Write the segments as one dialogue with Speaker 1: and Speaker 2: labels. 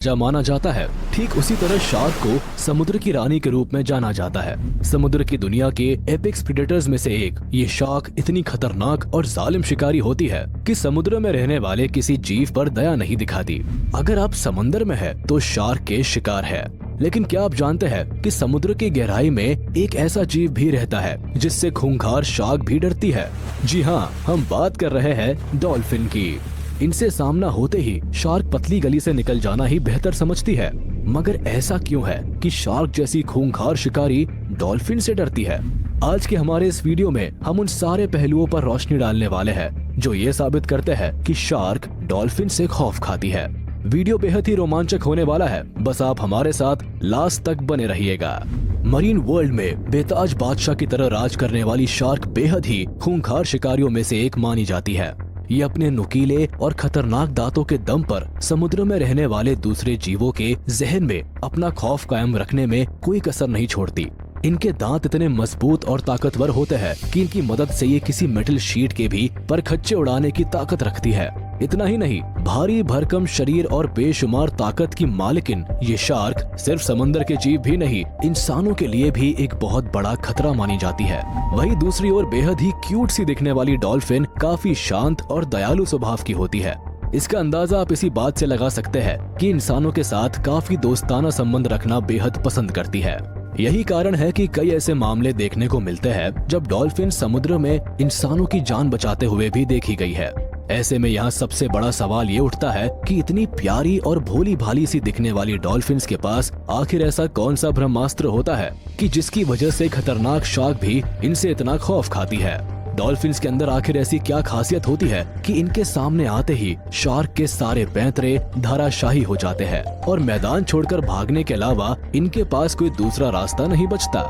Speaker 1: माना जाता है, ठीक उसी तरह शार्क को समुद्र की रानी के रूप में जाना जाता है। समुद्र की दुनिया के एपेक्स प्रेडेटर्स में से एक ये शार्क इतनी खतरनाक और जालिम शिकारी होती है कि समुद्र में रहने वाले किसी जीव पर दया नहीं दिखाती। अगर आप समंदर में है तो शार्क के शिकार है, लेकिन क्या आप जानते हैं कि समुद्र की गहराई में एक ऐसा जीव भी रहता है जिससे खूंखार शार्क भी डरती है। जी हाँ, हम बात कर रहे हैं डॉल्फिन की। इनसे सामना होते ही शार्क पतली गली से निकल जाना ही बेहतर समझती है। मगर ऐसा क्यों है कि शार्क जैसी खूंखार शिकारी डॉल्फिन से डरती है? आज के हमारे इस वीडियो में हम उन सारे पहलुओं पर रोशनी डालने वाले हैं जो ये साबित करते हैं कि शार्क डॉल्फिन से खौफ खाती है। वीडियो बेहद ही रोमांचक होने वाला है, बस आप हमारे साथ लास्ट तक बने रहिएगा। मरीन वर्ल्ड में बेताज बादशाह की तरह राज करने वाली शार्क बेहद ही खूंखार शिकारियों में से एक मानी जाती है। ये अपने नुकीले और खतरनाक दांतों के दम पर समुद्र में रहने वाले दूसरे जीवों के जहन में अपना खौफ कायम रखने में कोई कसर नहीं छोड़ती। इनके दांत इतने मजबूत और ताकतवर होते हैं कि इनकी मदद से ये किसी मेटल शीट के भी परखच्चे उड़ाने की ताकत रखती है। इतना ही नहीं, भारी भरकम शरीर और बेशुमार ताकत की मालिकिन ये शार्क सिर्फ समंदर के जीव भी नहीं, इंसानों के लिए भी एक बहुत बड़ा खतरा मानी जाती है। वहीं दूसरी ओर बेहद ही क्यूट सी दिखने वाली डॉल्फिन काफी शांत और दयालु स्वभाव की होती है। इसका अंदाजा आप इसी बात से लगा सकते हैं कि इंसानों के साथ काफी दोस्ताना संबंध रखना बेहद पसंद करती है। यही कारण है कि कई ऐसे मामले देखने को मिलते हैं जब डॉल्फिन समुद्र में इंसानों की जान बचाते हुए भी देखी गई है। ऐसे में यहाँ सबसे बड़ा सवाल ये उठता है कि इतनी प्यारी और भोली भाली सी दिखने वाली डॉल्फिन्स के पास आखिर ऐसा कौन सा ब्रह्मास्त्र होता है कि जिसकी वजह से खतरनाक शार्क भी इनसे इतना खौफ खाती है। डॉल्फिन्स के अंदर आखिर ऐसी क्या खासियत होती है कि इनके सामने आते ही शार्क के सारे पैंतरे धराशाही हो जाते हैं और मैदान छोड़कर भागने के अलावा इनके पास कोई दूसरा रास्ता नहीं बचता।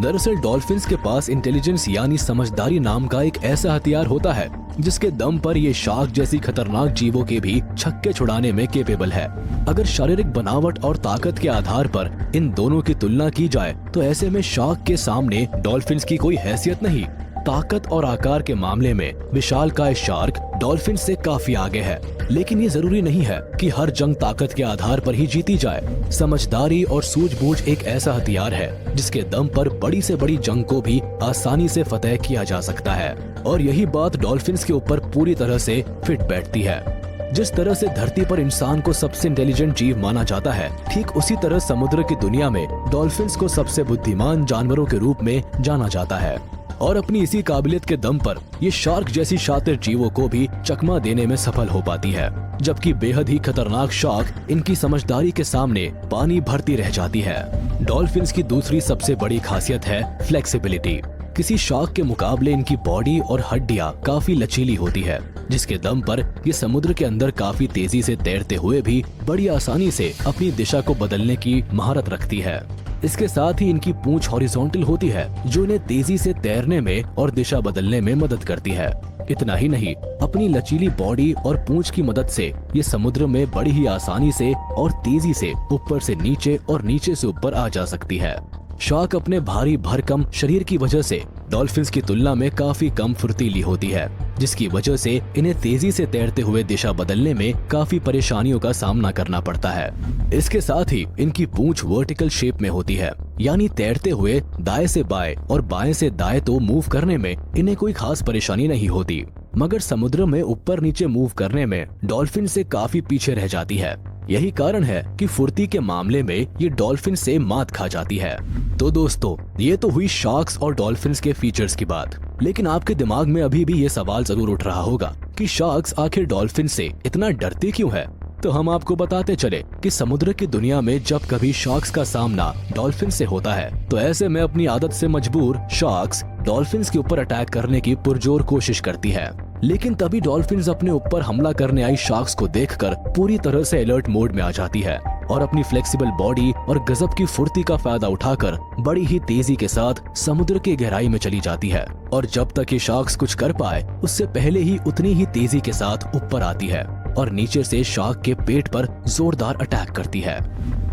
Speaker 1: दरअसल डॉल्फिन्स के पास इंटेलिजेंस यानी समझदारी नाम का एक ऐसा हथियार होता है जिसके दम पर ये शार्क जैसी खतरनाक जीवों के भी छक्के छुड़ाने में केपेबल है। अगर शारीरिक बनावट और ताकत के आधार पर इन दोनों की तुलना की जाए तो ऐसे में शार्क के सामने डॉल्फिन्स की कोई हैसियत नहीं। ताकत और आकार के मामले में विशालकाय शार्क डॉल्फिन से काफी आगे है, लेकिन ये जरूरी नहीं है कि हर जंग ताकत के आधार पर ही जीती जाए। समझदारी और सूझबूझ एक ऐसा हथियार है जिसके दम पर बड़ी से बड़ी जंग को भी आसानी से फतेह किया जा सकता है, और यही बात डॉल्फिन्स के ऊपर पूरी तरह से फिट बैठती है। जिस तरह से धरती पर इंसान को सबसे इंटेलिजेंट जीव माना जाता है, ठीक उसी तरह समुद्र की दुनिया में डॉल्फिन्स को सबसे बुद्धिमान जानवरों के रूप में जाना जाता है। और अपनी इसी काबिलियत के दम पर ये शार्क जैसी शातिर जीवों को भी चकमा देने में सफल हो पाती है, जबकि बेहद ही खतरनाक शार्क इनकी समझदारी के सामने पानी भरती रह जाती है। डॉल्फिन्स की दूसरी सबसे बड़ी खासियत है फ्लेक्सिबिलिटी। किसी शार्क के मुकाबले इनकी बॉडी और हड्डियां काफी लचीली होती है, जिसके दम पर ये समुद्र के अंदर काफी तेजी से तैरते हुए भी बड़ी आसानी से अपनी दिशा को बदलने की महारत रखती है। इसके साथ ही इनकी पूंछ हॉरिजॉन्टल होती है जो इन्हें तेजी से तैरने में और दिशा बदलने में मदद करती है। इतना ही नहीं, अपनी लचीली बॉडी और पूंछ की मदद से ये समुद्र में बड़ी ही आसानी से और तेजी से ऊपर से नीचे और नीचे से ऊपर आ जा सकती है। शार्क अपने भारी भरकम शरीर की वजह से डॉल्फिन्स की तुलना में काफी कम फुर्तीली होती है, जिसकी वजह से इन्हें तेजी से तैरते हुए दिशा बदलने में काफी परेशानियों का सामना करना पड़ता है। इसके साथ ही इनकी पूंछ वर्टिकल शेप में होती है, यानी तैरते हुए दाएं से बाएं और बाएं से दाएं तो मूव करने में इन्हें कोई खास परेशानी नहीं होती, मगर समुद्र में ऊपर नीचे मूव करने में डॉल्फिन से काफी पीछे रह जाती है। यही कारण है कि फुर्ती के मामले में ये डॉल्फिन से मात खा जाती है। तो दोस्तों, ये तो हुई शार्क्स और डॉल्फिन्स के फीचर्स की बात, लेकिन आपके दिमाग में अभी भी ये सवाल जरूर उठ रहा होगा कि शार्क्स आखिर डॉल्फिन से इतना डरती क्यों है। तो हम आपको बताते चले कि समुद्र की दुनिया में जब कभी शार्क्स का सामना डॉल्फिन से होता है तो ऐसे में अपनी आदत से मजबूर शार्क्स डॉल्फिन्स के ऊपर अटैक करने की पुरजोर कोशिश करती है। लेकिन तभी डॉल्फिन्स अपने ऊपर हमला करने आई शार्क्स को देखकर पूरी तरह से अलर्ट मोड में आ जाती है और अपनी फ्लेक्सिबल बॉडी और गजब की फुर्ती का फायदा उठाकर बड़ी ही तेजी के साथ समुद्र की गहराई में चली जाती है, और जब तक ये शार्क्स कुछ कर पाए उससे पहले ही उतनी ही तेजी के साथ ऊपर आती है और नीचे से शार्क के पेट पर जोरदार अटैक करती है।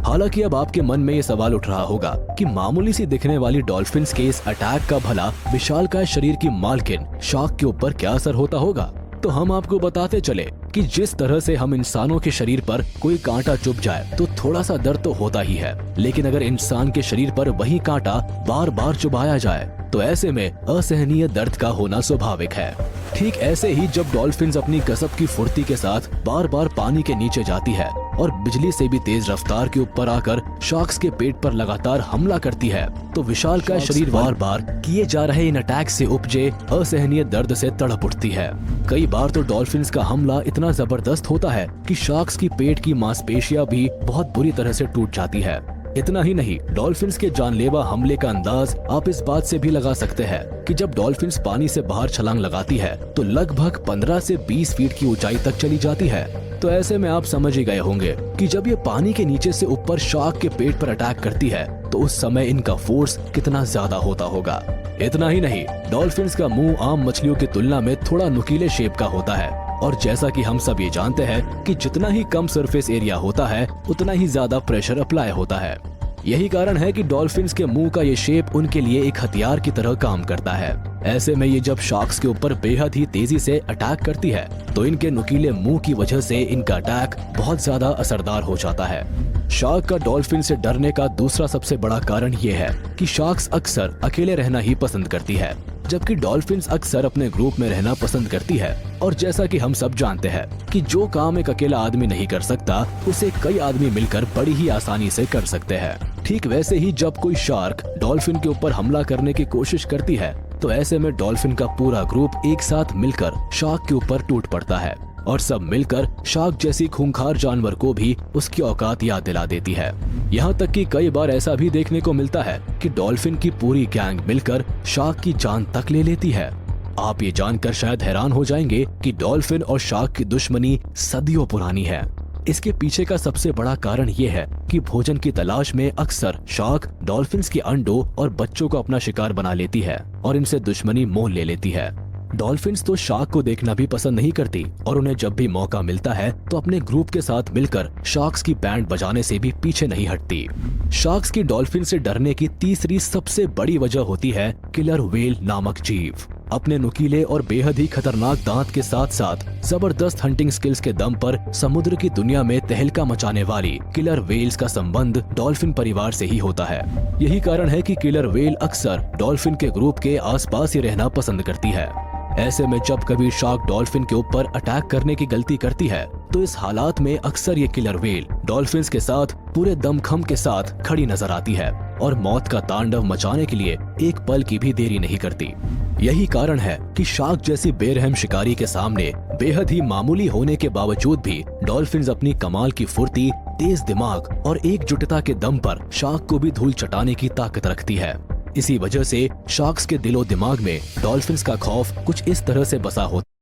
Speaker 1: हालांकि अब आपके मन में ये सवाल उठ रहा होगा कि मामूली सी दिखने वाली डॉल्फिन्स के इस अटैक का भला विशालकाय शरीर की मालकिन शार्क के ऊपर क्या असर होता होगा। तो हम आपको बताते चले कि जिस तरह से हम इंसानों के शरीर पर कोई कांटा चुभ जाए तो थोड़ा सा दर्द तो होता ही है, लेकिन अगर इंसान के शरीर पर वही कांटा बार बार चुभाया जाए तो ऐसे में असहनीय दर्द का होना स्वाभाविक है। ठीक ऐसे ही जब डॉल्फिन्स अपनी गजब की फुर्ती के साथ बार बार पानी के नीचे जाती है और बिजली से भी तेज रफ्तार के ऊपर आकर शार्क्स के पेट पर लगातार हमला करती है, तो विशालकाय शरीर बार बार किए जा रहे इन अटैक से उपजे असहनीय दर्द से तड़प उठती है। कई बार तो डॉल्फिन्स का हमला इतना जबरदस्त होता है कि शार्क्स की पेट की मांसपेशियां भी बहुत बुरी तरह से टूट जाती है। इतना ही नहीं, डॉल्फिन्स के जानलेवा हमले का अंदाज आप इस बात से भी लगा सकते हैं कि जब डॉल्फिन्स पानी से बाहर छलांग लगाती है तो लगभग 15 से 20 फीट की ऊंचाई तक चली जाती है। तो ऐसे में आप समझ ही गए होंगे कि जब ये पानी के नीचे से ऊपर शार्क के पेट पर अटैक करती है तो उस समय इनका फोर्स कितना ज्यादा होता होगा। इतना ही नहीं, डॉल्फिन्स का मुंह आम मछलियों की तुलना में थोड़ा नुकीले शेप का होता है, और जैसा कि हम सब ये जानते हैं कि जितना ही कम सरफेस एरिया होता है उतना ही ज्यादा प्रेशर अप्लाई होता है। यही कारण है कि डॉल्फिन्स के मुंह का ये शेप उनके लिए एक हथियार की तरह काम करता है। ऐसे में ये जब शार्क्स के ऊपर बेहद ही तेजी से अटैक करती है तो इनके नुकीले मुंह की वजह से इनका अटैक बहुत ज्यादा असरदार हो जाता है। शार्क का डॉल्फिन से डरने का दूसरा सबसे बड़ा कारण ये है कि शार्क्स अक्सर अकेले रहना ही पसंद करती है, जबकि डॉल्फिन्स अक्सर अपने ग्रुप में रहना पसंद करती है। और जैसा कि हम सब जानते हैं कि जो काम एक अकेला आदमी नहीं कर सकता उसे कई आदमी मिलकर बड़ी ही आसानी से कर सकते हैं। ठीक वैसे ही जब कोई शार्क डॉल्फिन के ऊपर हमला करने की कोशिश करती है तो ऐसे में डॉल्फिन का पूरा ग्रुप एक साथ मिलकर शार्क के ऊपर टूट पड़ता है और सब मिलकर शार्क जैसी खूंखार जानवर को भी उसकी औकात याद दिला देती है। यहाँ तक कि कई बार ऐसा भी देखने को मिलता है कि डॉल्फिन की पूरी गैंग मिलकर शार्क की जान तक ले लेती है। आप ये जानकर शायद हैरान हो जाएंगे कि डॉल्फिन और शार्क की दुश्मनी सदियों पुरानी है। इसके पीछे का सबसे बड़ा कारण ये है कि भोजन की तलाश में अक्सर शार्क डॉल्फिन्स के अंडों और बच्चों को अपना शिकार बना लेती है और इनसे दुश्मनी मोल ले लेती है। डॉल्फिन्स तो शार्क को देखना भी पसंद नहीं करती और उन्हें जब भी मौका मिलता है तो अपने ग्रुप के साथ मिलकर शार्क्स की बैंड बजाने से भी पीछे नहीं हटती। शार्क्स की डॉल्फिन से डरने की तीसरी सबसे बड़ी वजह होती है किलर व्हेल नामक जीव। अपने नुकीले और बेहद ही खतरनाक दांत के साथ साथ जबरदस्त हंटिंग स्किल्स के दम पर समुद्र की दुनिया में तहलका मचाने वाली किलर व्हेल्स का संबंध डॉल्फिन परिवार से ही होता है। यही कारण है कि किलर व्हेल अक्सर डॉल्फिन के ग्रुप के आसपास ही रहना पसंद करती है। ऐसे में जब कभी शार्क डॉल्फिन के ऊपर अटैक करने की गलती करती है तो इस हालात में अक्सर ये किलर व्हेल डॉल्फिन्स के साथ पूरे दमखम के साथ खड़ी नजर आती है और मौत का तांडव मचाने के लिए एक पल की भी देरी नहीं करती। यही कारण है कि शार्क जैसी बेरहम शिकारी के सामने बेहद ही मामूली होने के बावजूद भी डॉल्फिन्स अपनी कमाल की फुर्ती, तेज दिमाग और एकजुटता के दम पर शार्क को भी धूल चटाने की ताकत रखती है। इसी वजह से शार्क्स के दिलो दिमाग में डॉल्फिन्स का खौफ कुछ इस तरह से बसा होता